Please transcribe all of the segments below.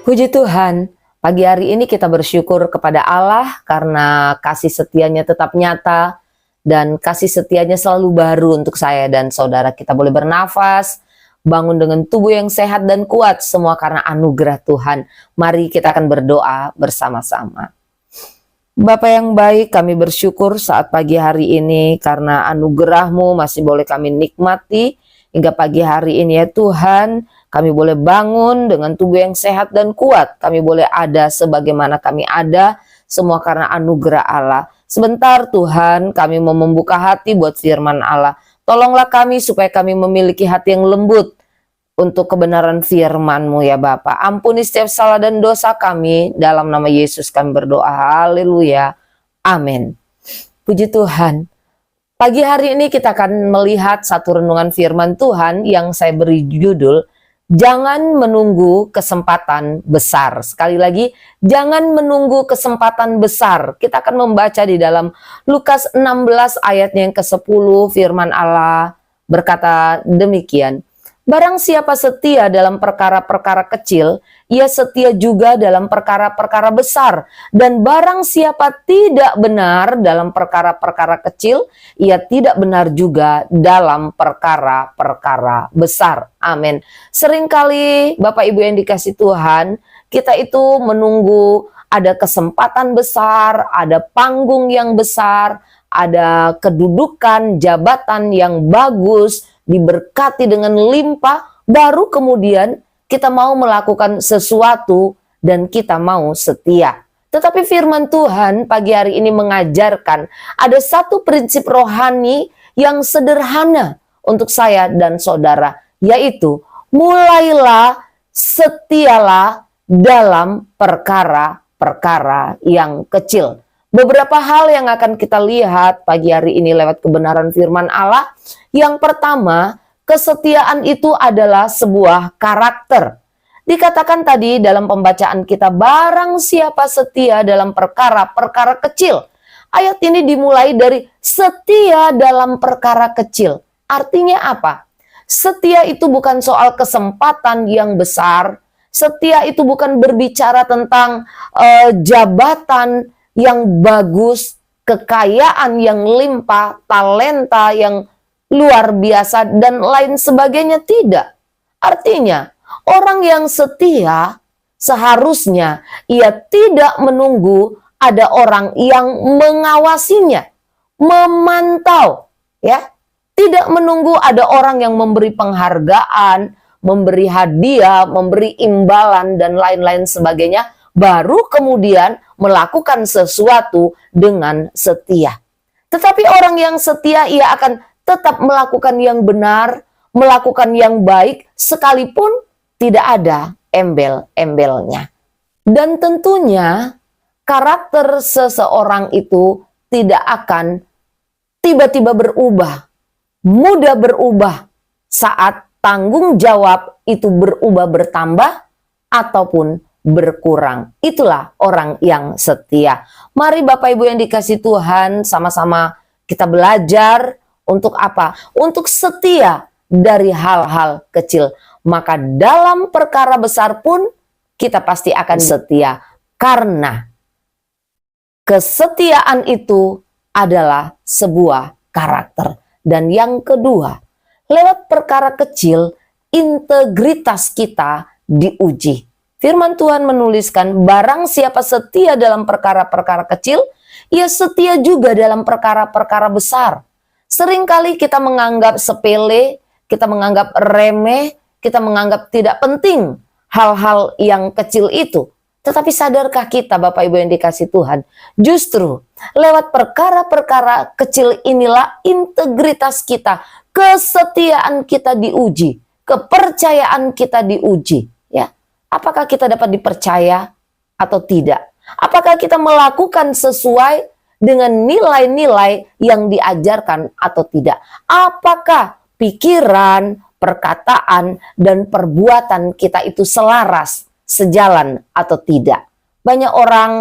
Puji Tuhan, pagi hari ini kita bersyukur kepada Allah karena kasih setianya tetap nyata dan kasih setianya selalu baru untuk saya dan saudara. Kita boleh bernafas, bangun dengan tubuh yang sehat dan kuat, semua karena anugerah Tuhan. Mari kita akan berdoa bersama-sama. Bapa yang baik, kami bersyukur saat pagi hari ini karena anugerah-Mu masih boleh kami nikmati hingga pagi hari ini ya Tuhan. Kami boleh bangun dengan tubuh yang sehat dan kuat. Kami boleh ada sebagaimana kami ada, semua karena anugerah Allah. Sebentar Tuhan, kami mau membuka hati buat firman Allah. Tolonglah kami supaya kami memiliki hati yang lembut untuk kebenaran firman-Mu ya Bapa. Ampuni setiap salah dan dosa kami. Dalam nama Yesus kami berdoa. Haleluya. Amin. Puji Tuhan. Pagi hari ini kita akan melihat satu renungan firman Tuhan yang saya beri judul, jangan menunggu kesempatan besar. Sekali lagi, jangan menunggu kesempatan besar. Kita akan membaca di dalam Lukas 16 ayatnya yang ke-10, firman Allah berkata demikian. Barang siapa setia dalam perkara-perkara kecil, ia setia juga dalam perkara-perkara besar. Dan barang siapa tidak benar dalam perkara-perkara kecil, ia tidak benar juga dalam perkara-perkara besar. Amin. Seringkali Bapak Ibu yang dikasih Tuhan, kita itu menunggu ada kesempatan besar, ada panggung yang besar, ada kedudukan, jabatan yang bagus, diberkati dengan limpah, baru kemudian kita mau melakukan sesuatu dan kita mau setia. Tetapi firman Tuhan pagi hari ini mengajarkan ada satu prinsip rohani yang sederhana untuk saya dan saudara, yaitu mulailah, setialah dalam perkara-perkara yang kecil. Beberapa hal yang akan kita lihat pagi hari ini lewat kebenaran firman Allah. Yang pertama, kesetiaan itu adalah sebuah karakter. Dikatakan tadi dalam pembacaan kita, barang siapa setia dalam perkara-perkara kecil. Ayat ini dimulai dari setia dalam perkara kecil. Artinya apa? Setia itu bukan soal kesempatan yang besar. Setia itu bukan berbicara tentang jabatan yang bagus, kekayaan yang limpah, talenta yang luar biasa, dan lain sebagainya. Tidak. Artinya, orang yang setia seharusnya ia tidak menunggu ada orang yang mengawasinya, memantau, ya. Tidak menunggu ada orang yang memberi penghargaan, memberi hadiah, memberi imbalan, dan lain-lain sebagainya, baru kemudian melakukan sesuatu dengan setia. Tetapi orang yang setia, ia akan tetap melakukan yang benar, melakukan yang baik, sekalipun tidak ada embel-embelnya. Dan tentunya karakter seseorang itu tidak akan tiba-tiba berubah, mudah berubah saat tanggung jawab itu berubah bertambah ataupun berkurang. Itulah orang yang setia. Mari Bapak Ibu yang dikasih Tuhan, sama-sama kita belajar untuk apa? Untuk setia dari hal-hal kecil. Maka dalam perkara besar pun kita pasti akan setia. Karena kesetiaan itu adalah sebuah karakter. Dan yang kedua, lewat perkara kecil, integritas kita diuji. Firman Tuhan menuliskan, barang siapa setia dalam perkara-perkara kecil, ia setia juga dalam perkara-perkara besar. Seringkali kita menganggap sepele, kita menganggap remeh, kita menganggap tidak penting hal-hal yang kecil itu. Tetapi sadarkah kita Bapak Ibu yang dikasih Tuhan, justru lewat perkara-perkara kecil inilah integritas kita, kesetiaan kita diuji, kepercayaan kita diuji. Ya, apakah kita dapat dipercaya atau tidak? Apakah kita melakukan sesuai dengan nilai-nilai yang diajarkan atau tidak? Apakah pikiran, perkataan, dan perbuatan kita itu selaras, sejalan atau tidak? Banyak orang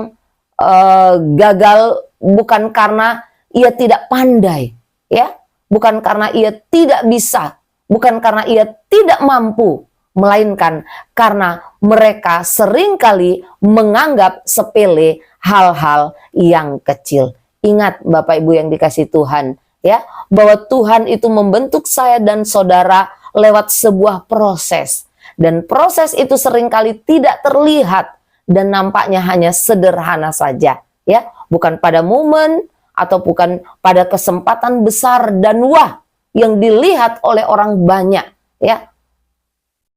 gagal bukan karena ia tidak pandai, ya, bukan karena ia tidak bisa, bukan karena ia tidak mampu, melainkan karena mereka seringkali menganggap sepele hal-hal yang kecil. Ingat Bapak Ibu yang dikasihi Tuhan, ya, bahwa Tuhan itu membentuk saya dan saudara lewat sebuah proses. Dan proses itu seringkali tidak terlihat dan nampaknya hanya sederhana saja, ya. Bukan pada momen atau bukan pada kesempatan besar dan wah yang dilihat oleh orang banyak, ya.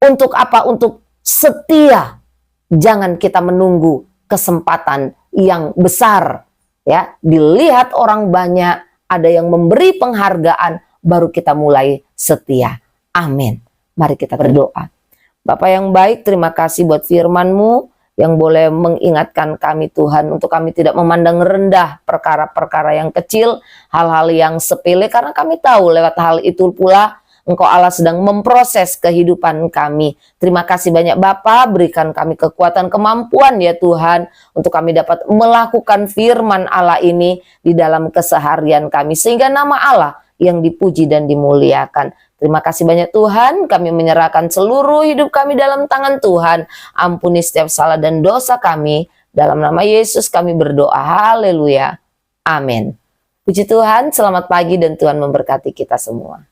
Untuk apa? Untuk setia. Jangan kita menunggu kesempatan yang besar, ya. Dilihat orang banyak, ada yang memberi penghargaan, baru kita mulai setia. Amin. Mari kita berdoa. Bapak yang baik, terima kasih buat firman-Mu yang boleh mengingatkan kami Tuhan untuk kami tidak memandang rendah perkara-perkara yang kecil, hal-hal yang sepele, karena kami tahu lewat hal itu pula Engkau Allah sedang memproses kehidupan kami. Terima kasih banyak Bapa, berikan kami kekuatan, kemampuan ya Tuhan, untuk kami dapat melakukan firman Allah ini di dalam keseharian kami, sehingga nama Allah yang dipuji dan dimuliakan. Terima kasih banyak Tuhan, kami menyerahkan seluruh hidup kami dalam tangan Tuhan. Ampuni setiap salah dan dosa kami. Dalam nama Yesus kami berdoa, haleluya, amin. Puji Tuhan, selamat pagi dan Tuhan memberkati kita semua.